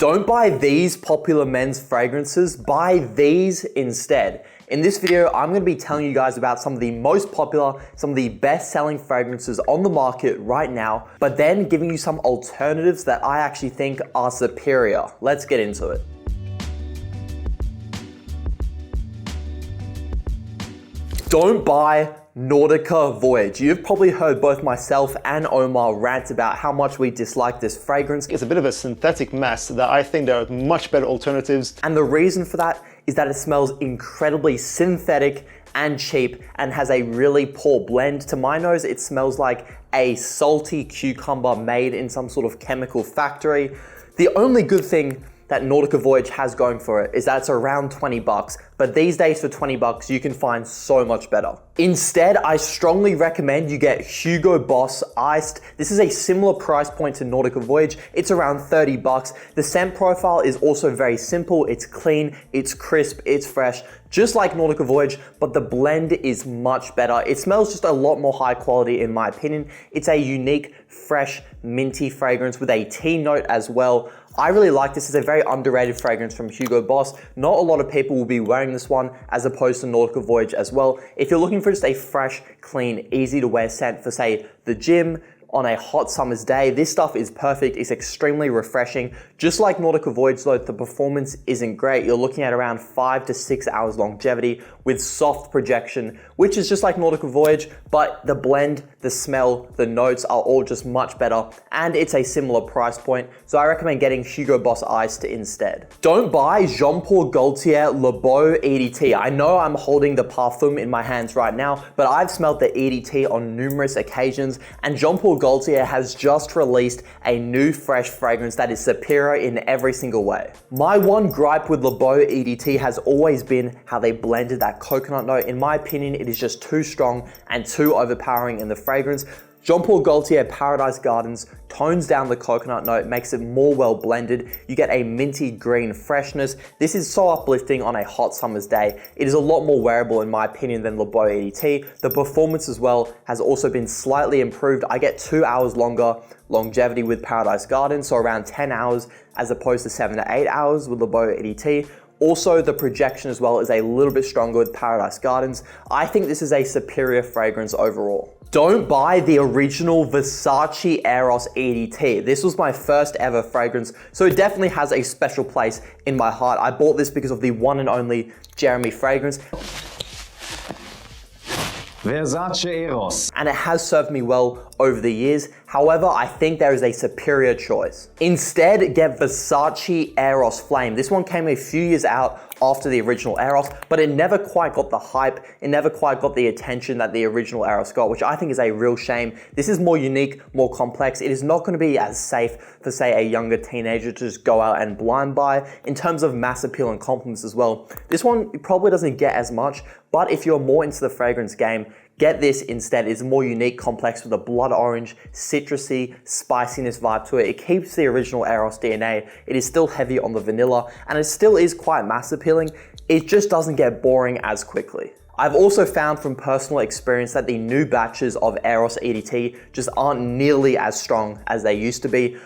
Don't buy these popular men's fragrances, buy these instead. In this video, I'm going to be telling you guys about some of the most popular, some of the best-selling fragrances on the market right now, but then giving you some alternatives that I actually think are superior. Let's get into it. Don't buy Nautica Voyage. You've probably heard both myself and Omar rant about how much we dislike this fragrance. It's a bit of a synthetic mess that I think there are much better alternatives. And the reason for that is that it smells incredibly synthetic and cheap and has a really poor blend. To my nose, it smells like a salty cucumber made in some sort of chemical factory. The only good thing that Nautica Voyage has going for it is that it's around 20 bucks, but these days for 20 bucks, you can find so much better. Instead, I strongly recommend you get Hugo Boss Iced. This is a similar price point to Nautica Voyage. It's around 30 bucks. The scent profile is also very simple. It's clean, it's crisp, it's fresh, just like Nautica Voyage, but the blend is much better. It smells just a lot more high quality in my opinion. It's a unique, fresh, minty fragrance with a tea note as well. I really like this. It's a very underrated fragrance from Hugo Boss. Not a lot of people will be wearing this one as opposed to Nautica Voyage as well. If you're looking for just a fresh, clean, easy to wear scent for say the gym, on a hot summer's day, this stuff is perfect. It's extremely refreshing. Just like Nautica Voyage though, the performance isn't great. You're looking at around 5 to 6 hours longevity with soft projection, which is just like Nautica Voyage, but the blend, the smell, the notes are all just much better, and it's a similar price point. So I recommend getting Hugo Boss Iced instead. Don't buy Jean Paul Gaultier Le Beau EDT. I know I'm holding the Parfum in my hands right now, but I've smelled the EDT on numerous occasions, and Jean Paul Gaultier has just released a new fresh fragrance that is superior in every single way. My one gripe with Le Beau EDT has always been how they blended that coconut note. In my opinion, it is just too strong and too overpowering in the fragrance. Jean Paul Gaultier Paradise Gardens tones down the coconut note, makes it more well blended. You get a minty green freshness. This is so uplifting on a hot summer's day. It is a lot more wearable in my opinion than Le Beau EDT. The performance as well has also been slightly improved. I get 2 hours longer longevity with Paradise Gardens, so around 10 hours as opposed to 7 to 8 hours with Le Beau EDT. Also, the projection as well is a little bit stronger with Paradise Gardens. I think this is a superior fragrance overall. Don't buy the original Versace Eros EDT. This was my first ever fragrance, so it definitely has a special place in my heart. I bought this because of the one and only Jeremy fragrance. Versace Eros. And it has served me well over the years. However, I think there is a superior choice. Instead, get Versace Eros Flame. This one came a few years out after the original Eros, but it never quite got the hype. It never quite got the attention that the original Eros got, which I think is a real shame. This is more unique, more complex. It is not going to be as safe for, say, a younger teenager to just go out and blind buy. In terms of mass appeal and compliments as well, this one probably doesn't get as much, but if you're more into the fragrance game, get this instead. It's more unique, complex with a blood orange, citrusy, spiciness vibe to it. It keeps the original Eros DNA. It is still heavy on the vanilla, and it still is quite mass appealing. It just doesn't get boring as quickly. I've also found from personal experience that the new batches of Eros EDT just aren't nearly as strong as they used to be.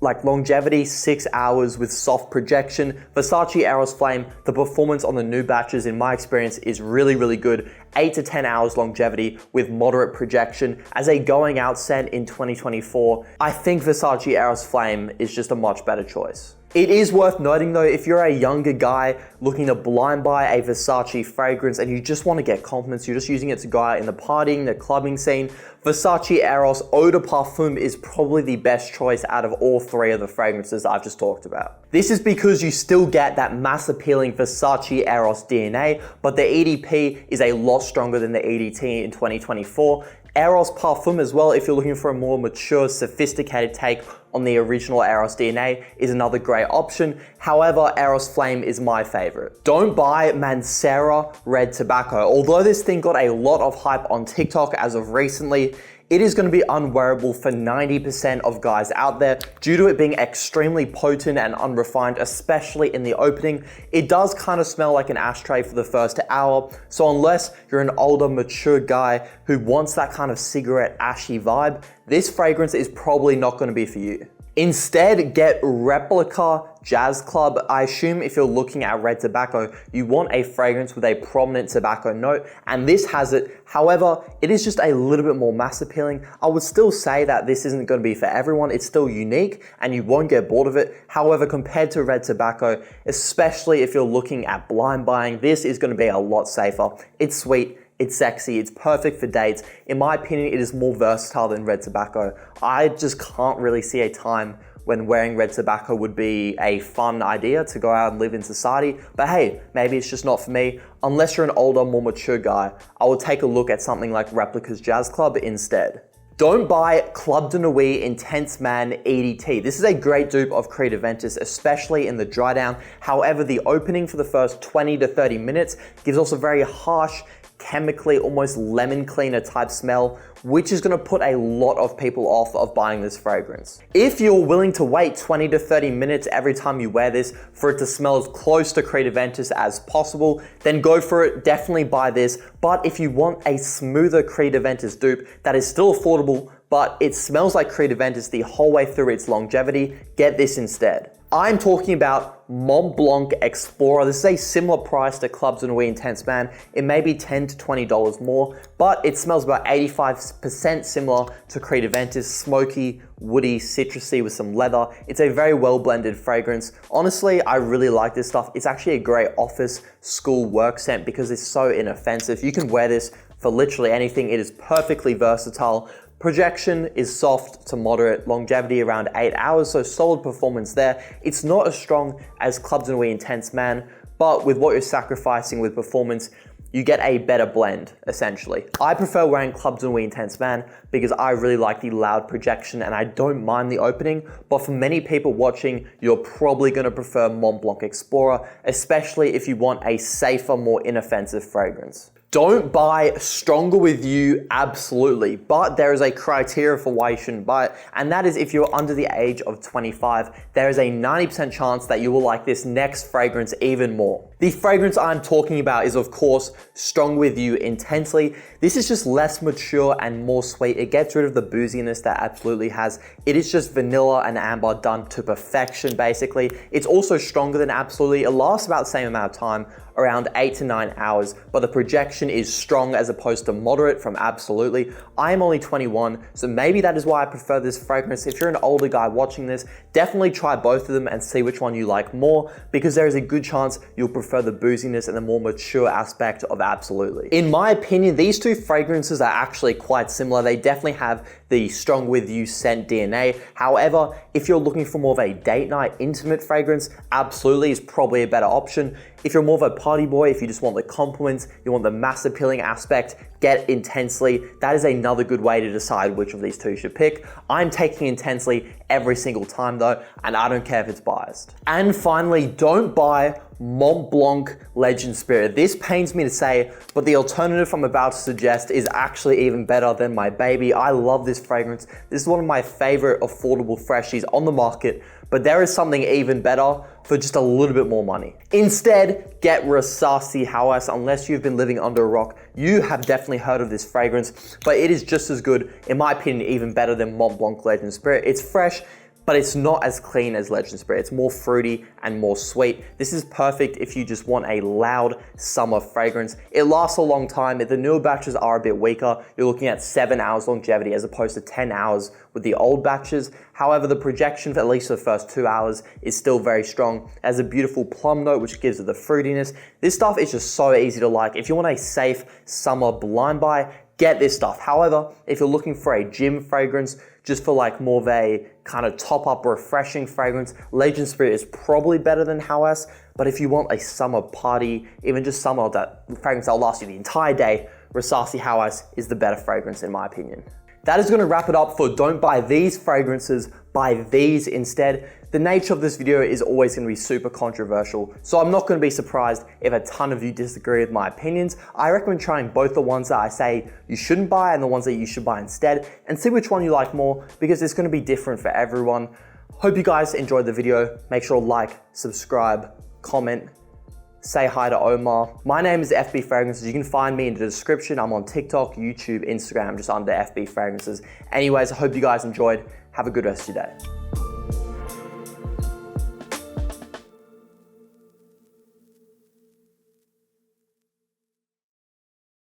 Like longevity, 6 hours with soft projection. Versace Eros Flame, the performance on the new batches in my experience is really, really good. 8 to 10 hours longevity with moderate projection. As a going out scent in 2024, I think Versace Eros Flame is just a much better choice. It is worth noting though, if you're a younger guy looking to blind buy a Versace fragrance and you just want to get compliments, you're just using it to go out in the partying, the clubbing scene, Versace Eros Eau de Parfum is probably the best choice out of all three of the fragrances I've just talked about. This is because you still get that mass appealing Versace Eros DNA, but the EDP is a lot stronger than the EDT in 2024. Eros Parfum as well, if you're looking for a more mature, sophisticated take on the original Eros DNA, is another great option. However, Eros Flame is my favorite. Don't buy Mancera Red Tobacco. Although this thing got a lot of hype on TikTok as of recently, it is going to be unwearable for 90% of guys out there due to it being extremely potent and unrefined, especially in the opening. It does kind of smell like an ashtray for the first hour, so unless you're an older, mature guy who wants that kind of cigarette ashy vibe, this fragrance is probably not going to be for you. Instead, get Replica jazz club. I assume if you're looking at red tobacco, you want a fragrance with a prominent tobacco note, and this has it. However, it is just a little bit more mass appealing. I would still say that this isn't going to be for everyone. It's still unique and you won't get bored of it. However, compared to red tobacco, especially if you're looking at blind buying, this is going to be a lot safer. It's sweet. It's sexy, it's perfect for dates. In my opinion, it is more versatile than red tobacco. I just can't really see a time when wearing red tobacco would be a fun idea to go out and live in society. But hey, maybe it's just not for me. Unless you're an older, more mature guy, I would take a look at something like Replica's Jazz Club instead. Don't buy Club de Nuit Intense Man EDT. This is a great dupe of Creed Aventus, especially in the dry down. However, the opening for the first 20 to 30 minutes gives us a very harsh, chemically almost lemon cleaner type smell, which is going to put a lot of people off of buying this fragrance. If you're willing to wait 20 to 30 minutes every time you wear this for it to smell as close to Creed Aventus as possible, then go for it, definitely buy this. But if you want a smoother Creed Aventus dupe that is still affordable, but it smells like Creed Aventus the whole way through its longevity, get this instead. I'm talking about Montblanc Explorer. This is a similar price to Club de Nuit Intense Man. It may be $10 to $20 more, but it smells about 85% similar to Creed Aventus, smoky, woody, citrusy with some leather. It's a very well blended fragrance. Honestly, I really like this stuff. It's actually a great office, school, work scent because it's so inoffensive. You can wear this for literally anything. It is perfectly versatile. Projection is soft to moderate, longevity around 8 hours, so solid performance there. It's not as strong as Club de Nuit Intense Man, but with what you're sacrificing with performance, you get a better blend, essentially. I prefer wearing Club de Nuit Intense Man because I really like the loud projection and I don't mind the opening, but for many people watching, you're probably gonna prefer Montblanc Explorer, especially if you want a safer, more inoffensive fragrance. Don't buy Stronger With You, absolutely, but there is a criteria for why you shouldn't buy it, and that is if you're under the age of 25, there is a 90% chance that you will like this next fragrance even more. The fragrance I'm talking about is, of course, Stronger With You Intensely. This is just less mature and more sweet. It gets rid of the booziness that Absolutely has. It is just vanilla and amber done to perfection, basically. It's also stronger than Absolutely. It lasts about the same amount of time, around 8 to 9 hours, but the projection is strong as opposed to moderate from Absolutely. I am only 21, so maybe that is why I prefer this fragrance. If you're an older guy watching this, definitely try both of them and see which one you like more, because there is a good chance you'll prefer the booziness and the more mature aspect of Absolutely. In my opinion, these two fragrances are actually quite similar. They definitely have the Strong With You scent DNA. However, if you're looking for more of a date night intimate fragrance, Absolutely is probably a better option. If you're more of a party boy, if you just want the compliments, you want the mass appealing aspect, get Intensely. That is another good way to decide which of these two you should pick. I'm taking Intensely every single time though, and I don't care if it's biased. And finally, don't buy Montblanc Legend Spirit. This pains me to say, but the alternative I'm about to suggest is actually even better than my baby. I love this fragrance. This is one of my favorite affordable freshies on the market, but there is something even better for just a little bit more money. Instead, get Rasasi Hawas. Unless you've been living under a rock, you have definitely heard of this fragrance, but it is just as good, in my opinion, even better than Montblanc Legend Spirit. It's fresh, but it's not as clean as Legend Spirit. It's more fruity and more sweet. This is perfect if you just want a loud summer fragrance. It lasts a long time. The newer batches are a bit weaker. You're looking at 7 hours longevity as opposed to 10 hours with the old batches. However, the projection for at least the first 2 hours is still very strong. It has a beautiful plum note, which gives it the fruitiness. This stuff is just so easy to like. If you want a safe summer blind buy, get this stuff. However, if you're looking for a gym fragrance, just for like more of a kind of top up refreshing fragrance, Legend Spirit is probably better than Hawas. But if you want a summer party, even just summer, that fragrance that'll last you the entire day, Rasasi Hawas is the better fragrance in my opinion. That is gonna wrap it up for don't buy these fragrances, buy these instead. The nature of this video is always gonna be super controversial, so I'm not gonna be surprised if a ton of you disagree with my opinions. I recommend trying both the ones that I say you shouldn't buy and the ones that you should buy instead, and see which one you like more, because it's gonna be different for everyone. Hope you guys enjoyed the video. Make sure to like, subscribe, comment, say hi to Omar. My name is FB Fragrances. You can find me in the description. I'm on TikTok, YouTube, Instagram, just under FB Fragrances. Anyways, I hope you guys enjoyed. Have a good rest of your day.